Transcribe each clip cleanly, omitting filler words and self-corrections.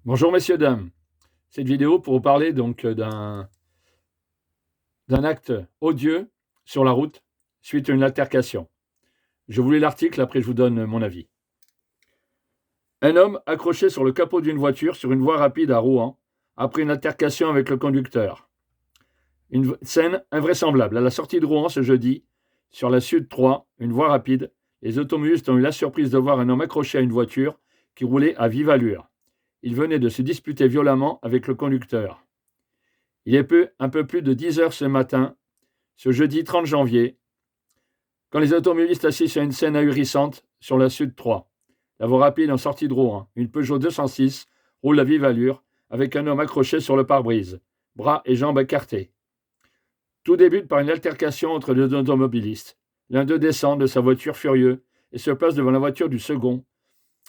Bonjour messieurs, dames. Cette vidéo pour vous parler donc d'un acte odieux sur la route suite à une altercation. Je vous lis l'article, après je vous donne mon avis. Un homme accroché sur le capot d'une voiture sur une voie rapide à Rouen après une altercation avec le conducteur. Une scène invraisemblable. À la sortie de Rouen ce jeudi, sur la Sud 3, une voie rapide, les automobilistes ont eu la surprise de voir un homme accroché à une voiture qui roulait à vive allure. Il venait de se disputer violemment avec le conducteur. Il est un peu plus de 10 heures ce matin, ce jeudi 30 janvier, quand les automobilistes assistent à une scène ahurissante sur la Sud 3. La voie rapide en sortie de Rouen, une Peugeot 206 roule à vive allure avec un homme accroché sur le pare-brise, bras et jambes écartés. Tout débute par une altercation entre deux automobilistes. L'un d'eux descend de sa voiture furieux et se place devant la voiture du second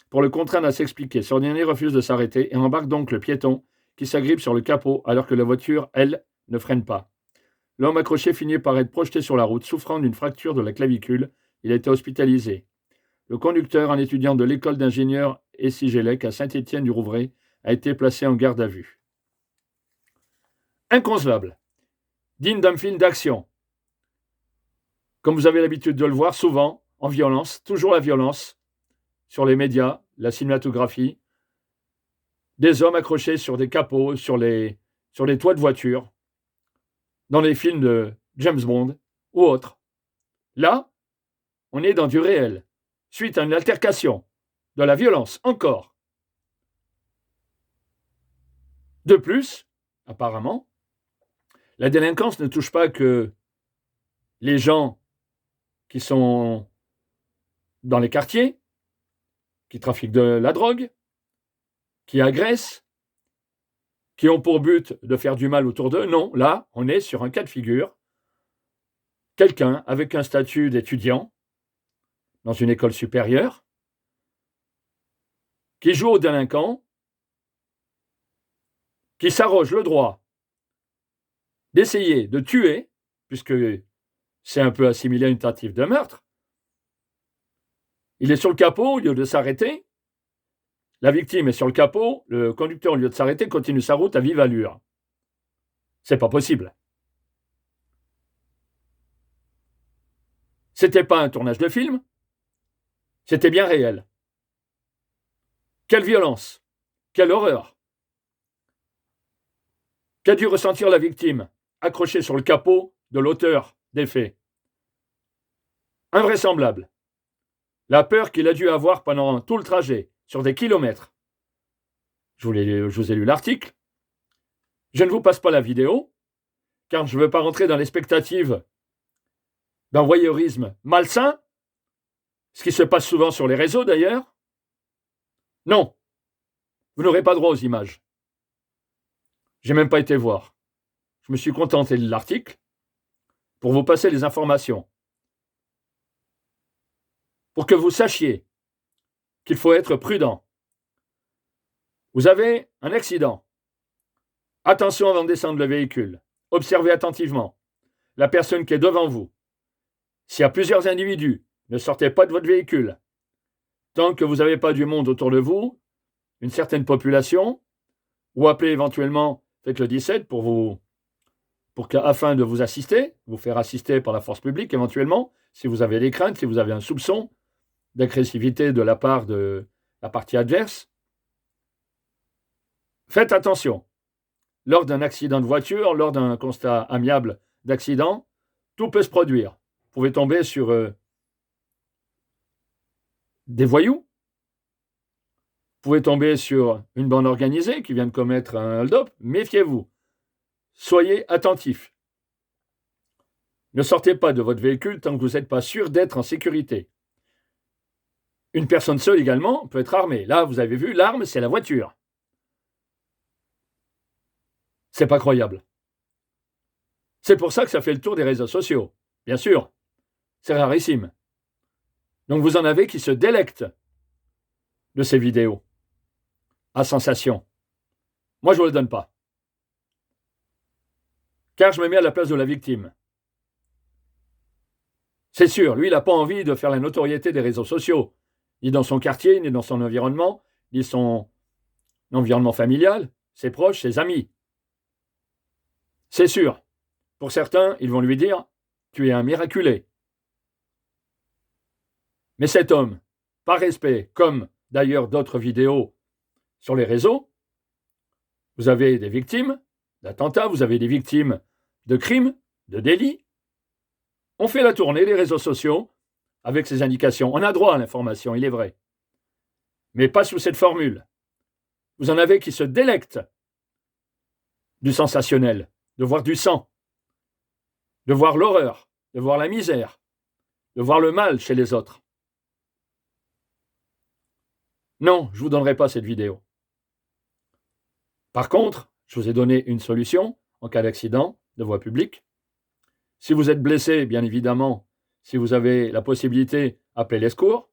pour le contraindre à s'expliquer. Ce dernier refuse de s'arrêter et embarque donc le piéton qui s'agrippe sur le capot alors que la voiture, elle, ne freine pas. L'homme accroché finit par être projeté sur la route, souffrant d'une fracture de la clavicule. Il a été hospitalisé. Le conducteur, un étudiant de l'école d'ingénieurs Essigélec à Saint-Étienne-du-Rouvray, a été placé en garde à vue. Inconcevable, digne d'un film d'action. Comme vous avez l'habitude de le voir, souvent en violence, toujours la violence, sur les médias, la cinématographie, des hommes accrochés sur des capots, sur les toits de voitures, dans les films de James Bond ou autres. Là, on est dans du réel, suite à une altercation, de la violence encore. De plus, apparemment, la délinquance ne touche pas que les gens qui sont dans les quartiers, qui trafiquent de la drogue, qui agressent, qui ont pour but de faire du mal autour d'eux. Non, là, on est sur un cas de figure. Quelqu'un avec un statut d'étudiant dans une école supérieure qui joue aux délinquants, qui s'arroge le droit d'essayer de tuer, puisque c'est un peu assimilé à une tentative de meurtre. Il est sur le capot au lieu de s'arrêter. La victime est sur le capot. Le conducteur, au lieu de s'arrêter, continue sa route à vive allure. C'est pas possible. C'était pas un tournage de film. C'était bien réel. Quelle violence! Quelle horreur! Qu'a dû ressentir la victime, accrochée sur le capot de l'auteur des faits? Invraisemblable. La peur qu'il a dû avoir pendant tout le trajet, sur des kilomètres. Je vous ai lu l'article. Je ne vous passe pas la vidéo, car je ne veux pas rentrer dans l'expectative d'un voyeurisme malsain, ce qui se passe souvent sur les réseaux d'ailleurs. Non, vous n'aurez pas droit aux images. J'ai même pas été voir. Je me suis contenté de l'article pour vous passer les informations. Pour que vous sachiez qu'il faut être prudent. Vous avez un accident. Attention avant de descendre le véhicule. Observez attentivement la personne qui est devant vous. S'il y a plusieurs individus, ne sortez pas de votre véhicule. Tant que vous n'avez pas du monde autour de vous, une certaine population, ou appelez éventuellement, faites le 17 afin de vous assister, vous faire assister par la force publique éventuellement, si vous avez des craintes, si vous avez un soupçon d'agressivité de la part de la partie adverse. Faites attention. Lors d'un accident de voiture, lors d'un constat amiable d'accident, tout peut se produire. Vous pouvez tomber sur des voyous. Vous pouvez tomber sur une bande organisée qui vient de commettre un hold-up. Méfiez-vous. Soyez attentifs. Ne sortez pas de votre véhicule tant que vous n'êtes pas sûr d'être en sécurité. Une personne seule également peut être armée. Là, vous avez vu, l'arme, c'est la voiture. C'est pas croyable. C'est pour ça que ça fait le tour des réseaux sociaux. Bien sûr, c'est rarissime. Donc vous en avez qui se délectent de ces vidéos à sensation. Moi, je ne vous le donne pas. Car je me mets à la place de la victime. C'est sûr, lui, il n'a pas envie de faire la notoriété des réseaux sociaux, ni dans son quartier, ni dans son environnement, ni son l'environnement familial, ses proches, ses amis. C'est sûr. Pour certains, ils vont lui dire « Tu es un miraculé ». Mais cet homme, par respect, comme d'ailleurs d'autres vidéos sur les réseaux, vous avez des victimes d'attentats, vous avez des victimes de crimes, de délits. On fait la tournée des réseaux sociaux avec ces indications. On a droit à l'information, il est vrai. Mais pas sous cette formule. Vous en avez qui se délectent du sensationnel, de voir du sang, de voir l'horreur, de voir la misère, de voir le mal chez les autres. Non, je ne vous donnerai pas cette vidéo. Par contre, je vous ai donné une solution en cas d'accident de voie publique. Si vous êtes blessé, bien évidemment, si vous avez la possibilité, appelez les secours.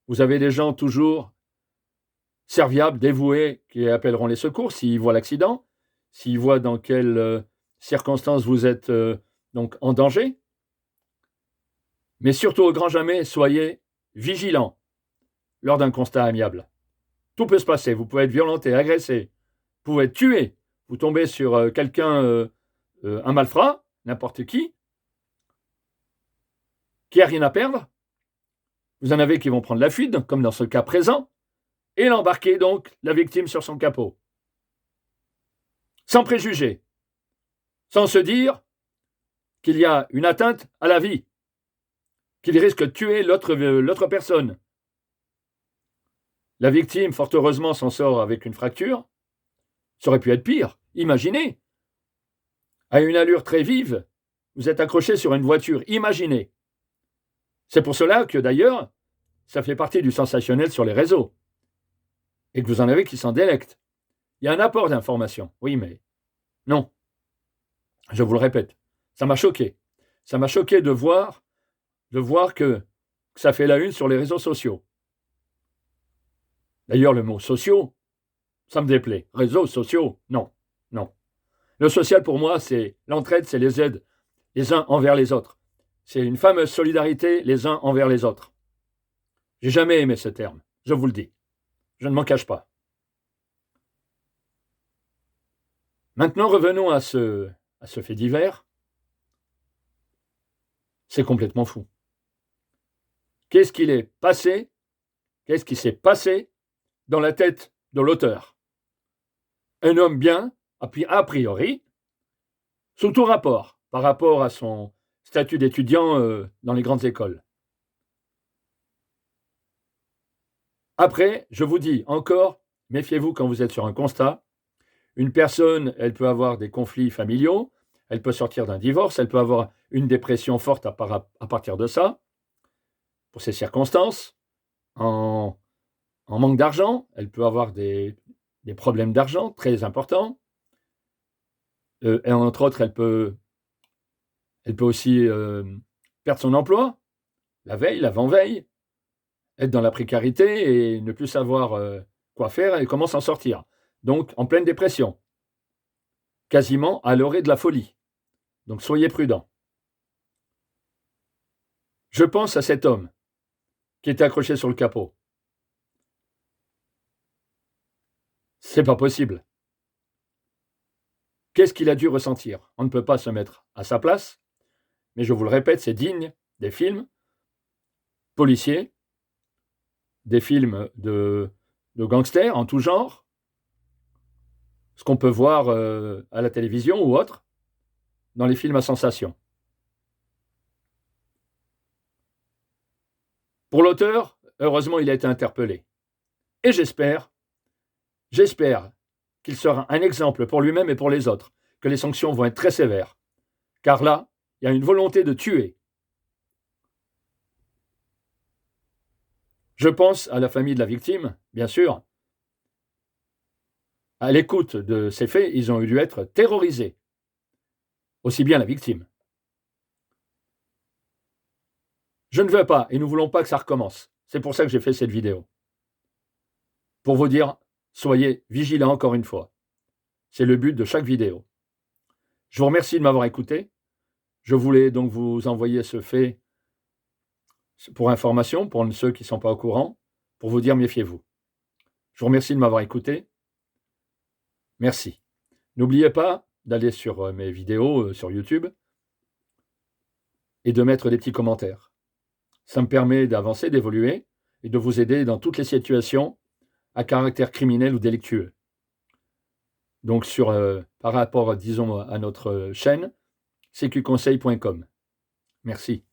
Vous avez des gens toujours serviables, dévoués, qui appelleront les secours s'ils voient l'accident, s'ils voient dans quelles circonstances vous êtes donc en danger. Mais surtout, au grand jamais, soyez vigilants lors d'un constat amiable. Tout peut se passer. Vous pouvez être violenté, agressé, vous pouvez être tué. Vous tombez sur quelqu'un, un malfrat, n'importe qui a rien à perdre. Vous en avez qui vont prendre la fuite, comme dans ce cas présent, et l'embarquer donc la victime sur son capot. Sans préjugés, sans se dire qu'il y a une atteinte à la vie, qu'il risque de tuer l'autre personne. La victime, fort heureusement, s'en sort avec une fracture. Ça aurait pu être pire. Imaginez, à une allure très vive, vous êtes accroché sur une voiture. Imaginez. C'est pour cela que, d'ailleurs, ça fait partie du sensationnel sur les réseaux. Et que vous en avez qui s'en délectent. Il y a un apport d'information. Oui, mais non. Je vous le répète. Ça m'a choqué. Ça m'a choqué de voir que ça fait la une sur les réseaux sociaux. D'ailleurs, le mot sociaux, ça me déplaît. Réseaux sociaux, non. Non. Le social, pour moi, c'est l'entraide, c'est les aides les uns envers les autres. C'est une fameuse solidarité les uns envers les autres. J'ai jamais aimé ce terme, je vous le dis. Je ne m'en cache pas. Maintenant, revenons à ce fait divers. C'est complètement fou. Qu'est-ce qui s'est passé dans la tête de l'auteur? Un homme bien, a priori, sous tout rapport, par rapport à son statut d'étudiant dans les grandes écoles. Après, je vous dis encore, méfiez-vous quand vous êtes sur un constat. Une personne, elle peut avoir des conflits familiaux, elle peut sortir d'un divorce, elle peut avoir une dépression forte à partir de ça, pour ces circonstances, en manque d'argent, elle peut avoir des problèmes d'argent très importants, et entre autres, elle peut aussi perdre son emploi, la veille, l'avant-veille, être dans la précarité et ne plus savoir quoi faire et comment s'en sortir. Donc, en pleine dépression, quasiment à l'orée de la folie. Donc, soyez prudents. Je pense à cet homme qui était accroché sur le capot. C'est pas possible. Qu'est-ce qu'il a dû ressentir? On ne peut pas se mettre à sa place, mais je vous le répète, c'est digne des films policiers, des films de gangsters en tout genre, ce qu'on peut voir à la télévision ou autre, dans les films à sensation. Pour l'auteur, heureusement, il a été interpellé. Et j'espère qu'il sera un exemple pour lui-même et pour les autres, que les sanctions vont être très sévères. Car là, il y a une volonté de tuer. Je pense à la famille de la victime, bien sûr. À l'écoute de ces faits, ils ont dû être terrorisés. Aussi bien la victime. Je ne veux pas, et nous ne voulons pas que ça recommence. C'est pour ça que j'ai fait cette vidéo. Pour vous dire, soyez vigilants encore une fois. C'est le but de chaque vidéo. Je vous remercie de m'avoir écouté. Je voulais donc vous envoyer ce fait pour information, pour ceux qui ne sont pas au courant, pour vous dire méfiez-vous. Je vous remercie de m'avoir écouté. Merci. N'oubliez pas d'aller sur mes vidéos sur YouTube et de mettre des petits commentaires. Ça me permet d'avancer, d'évoluer et de vous aider dans toutes les situations à caractère criminel ou délictueux. Donc par rapport, disons, à notre chaîne, sécuconseil.com. Merci.